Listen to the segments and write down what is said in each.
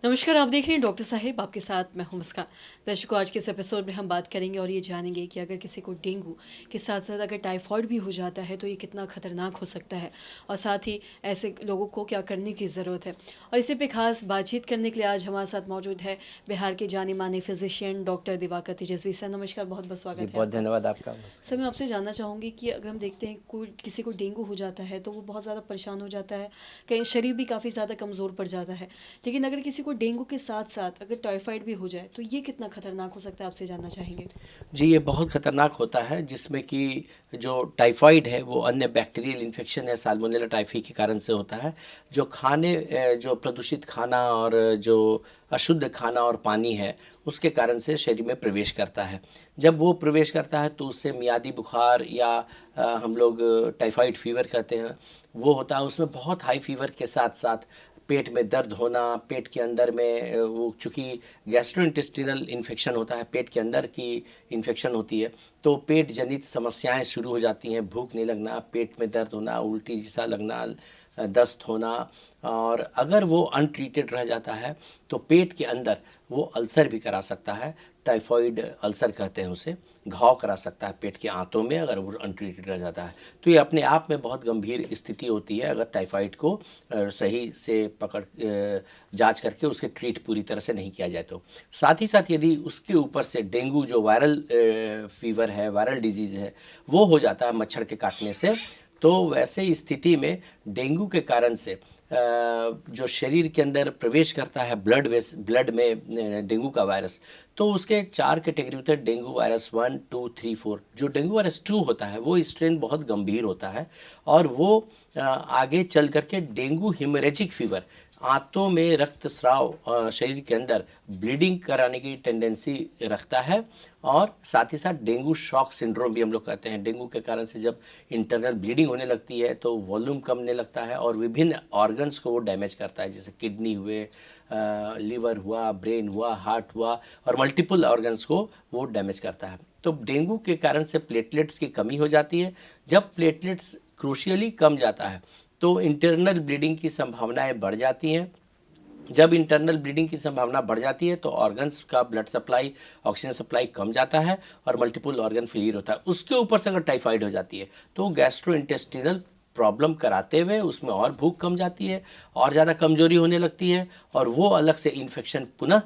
नमस्कार, आप देख रहे हैं डॉक्टर साहिब, आपके साथ मैं हूं मुस्कान। दर्शकों, आज के इस एपिसोड में हम बात करेंगे और ये जानेंगे कि अगर किसी को डेंगू के साथ साथ अगर टाइफाइड भी हो जाता है तो ये कितना खतरनाक हो सकता है और साथ ही ऐसे लोगों को क्या करने की ज़रूरत है। और इसी पे खास बातचीत करने के लिए आज हमारे साथ मौजूद है बिहार के जाने माने फिजिशियन डॉक्टर दिवाकर तेजस्वी सर। नमस्कार, बहुत बहुत जी, स्वागत है बहुत आपका। धन्यवाद आपका। सर, मैं आपसे जानना चाहूँगी कि अगर हम देखते हैं कोई किसी को डेंगू हो जाता है तो वो बहुत ज़्यादा परेशान हो जाता है, कहीं शरीर भी काफ़ी ज़्यादा कमज़ोर पड़ जाता है। लेकिन अगर किसी को डेंगू के साथ साथ अगर टाइफाइड भी हो जाए तो ये कितना खतरनाक हो सकता है, आपसे जानना चाहेंगे। जी, ये बहुत ख़तरनाक होता है जिसमें कि जो टाइफाइड है वो अन्य बैक्टीरियल इन्फेक्शन है साल्मोनेला टाइफी के कारण से होता है। जो जो प्रदूषित खाना और जो अशुद्ध खाना और पानी है उसके कारण से शरीर में प्रवेश करता है। जब वो प्रवेश करता है तो उससे मियादी बुखार या हम लोग टाइफाइड फीवर कहते हैं वो होता है। उसमें बहुत हाई फीवर के साथ साथ पेट में दर्द होना, पेट के अंदर में वो चूँकि गैस्ट्रोइंटेस्टिनल इन्फेक्शन होता है, पेट के अंदर की इन्फेक्शन होती है, तो पेट जनित समस्याएं शुरू हो जाती हैं। भूख नहीं लगना, पेट में दर्द होना, उल्टी जैसा लगना, दस्त होना। और अगर वो अनट्रीटेड रह जाता है तो पेट के अंदर वो अल्सर भी करा सकता है। टाइफाइड अल्सर कहते हैं उसे। घाव करा सकता है पेट के आंतों में अगर वो अनट्रीटेड रह जाता है। तो ये अपने आप में बहुत गंभीर स्थिति होती है अगर टाइफाइड को सही से जांच करके उसके ट्रीट पूरी तरह से नहीं किया जाए तो। साथ ही साथ यदि उसके ऊपर से डेंगू जो वायरल फीवर है, वायरल डिजीज़ है, वो हो जाता है मच्छर के काटने से, तो वैसे स्थिति में डेंगू के कारण से जो शरीर के अंदर प्रवेश करता है ब्लड में डेंगू का वायरस, तो उसके 4 कैटेगरी होते हैं। Dengue virus 1, 2, 3, 4। जो डेंगू वायरस 2 होता है वो स्ट्रेन बहुत गंभीर होता है और वो आगे चल करके डेंगू हिमोरेजिक फीवर, आंतों में रक्तस्राव, शरीर के अंदर ब्लीडिंग कराने की टेंडेंसी रखता है। और साथ ही साथ डेंगू शॉक सिंड्रोम भी हम लोग कहते हैं। डेंगू के कारण से जब इंटरनल ब्लीडिंग होने लगती है तो वॉल्यूम कम होने लगता है और विभिन्न ऑर्गन्स को वो डैमेज करता है, जैसे किडनी हुए, लीवर हुआ, ब्रेन हुआ, हार्ट हुआ, और मल्टीपल ऑर्गन्स को वो डैमेज करता है। तो डेंगू के कारण से प्लेटलेट्स की कमी हो जाती है। जब प्लेटलेट्स क्रूशियली कम जाता है तो इंटरनल ब्लीडिंग की संभावनाएं बढ़ जाती हैं। जब इंटरनल ब्लीडिंग की संभावना बढ़ जाती है तो ऑर्गन्स का ब्लड सप्लाई, ऑक्सीजन सप्लाई कम जाता है और मल्टीपल ऑर्गन फेलियर होता है। उसके ऊपर से अगर टाइफाइड हो जाती है तो गैस्ट्रो इंटेस्टिनल प्रॉब्लम कराते हुए उसमें और भूख कम जाती है, और ज़्यादा कमजोरी होने लगती है, और वो अलग से इन्फेक्शन पुनः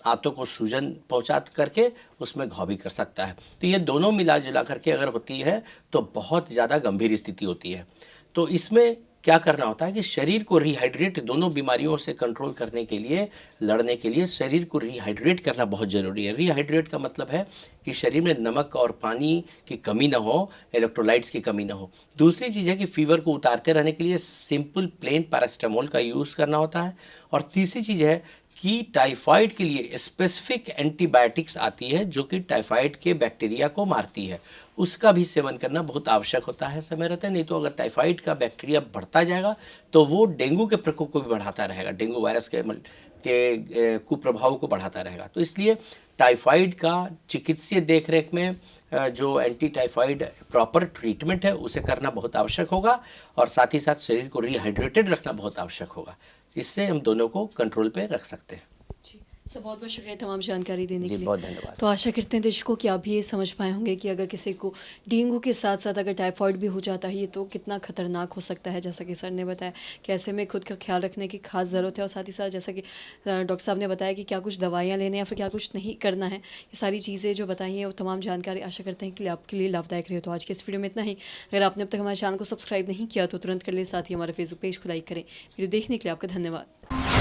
आंतों को सूजन पहुंचा करके उसमें घाव भी कर सकता है। तो ये दोनों मिला जुला करके अगर होती है तो बहुत ज़्यादा गंभीर स्थिति होती है। तो इसमें क्या करना होता है कि शरीर को रिहाइड्रेट, दोनों बीमारियों से कंट्रोल करने के लिए, लड़ने के लिए शरीर को रिहाइड्रेट करना बहुत ज़रूरी है। रिहाइड्रेट का मतलब है कि शरीर में नमक और पानी की कमी ना हो, इलेक्ट्रोलाइट्स की कमी ना हो। दूसरी चीज़ है कि फीवर को उतारते रहने के लिए सिंपल प्लेन पैरास्टामोल का यूज़ करना होता है। और तीसरी चीज़ है कि टाइफाइड के लिए स्पेसिफिक एंटीबायोटिक्स आती है जो कि टाइफाइड के बैक्टीरिया को मारती है, उसका भी सेवन करना बहुत आवश्यक होता है समय रहता है। नहीं तो अगर टाइफाइड का बैक्टीरिया बढ़ता जाएगा तो वो डेंगू के प्रकोप को भी बढ़ाता रहेगा, डेंगू वायरस के कुप्रभाव को बढ़ाता रहेगा। तो इसलिए टाइफाइड का चिकित्सीय देखरेख में जो एंटी टाइफाइड प्रॉपर ट्रीटमेंट है उसे करना बहुत आवश्यक होगा, और साथ ही साथ शरीर को रिहाइड्रेटेड रखना बहुत आवश्यक होगा। इससे हम दोनों को कंट्रोल पे रख सकते हैं। जी सर, बहुत बहुत शुक्रिया तमाम जानकारी देने जी, के लिए। बहुत धन्यवाद। तो आशा करते हैं दर्शकों कि आप भी ये समझ पाए होंगे कि अगर किसी को डेंगू के साथ साथ अगर टाइफाइड भी हो जाता है ये तो कितना खतरनाक हो सकता है। जैसा कि सर ने बताया कि ऐसे में खुद का ख्याल रखने की खास ज़रूरत है, और साथ ही साथ जैसा कि डॉक्टर साहब ने बताया कि क्या कुछ दवाइयाँ लेने या फिर क्या कुछ नहीं करना है, ये सारी चीज़ें जो बताई हैं वो तमाम जानकारी आशा करते हैं कि आपके लिए लाभदायक रहे। तो आज के इस वीडियो में इतना ही। अगर आपने अब तक हमारे चैनल को सब्सक्राइब नहीं किया तो तुरंत कर ले, साथ ही हमारे फेसबुक पेज को लाइक करें। वीडियो देखने के लिए आपका धन्यवाद।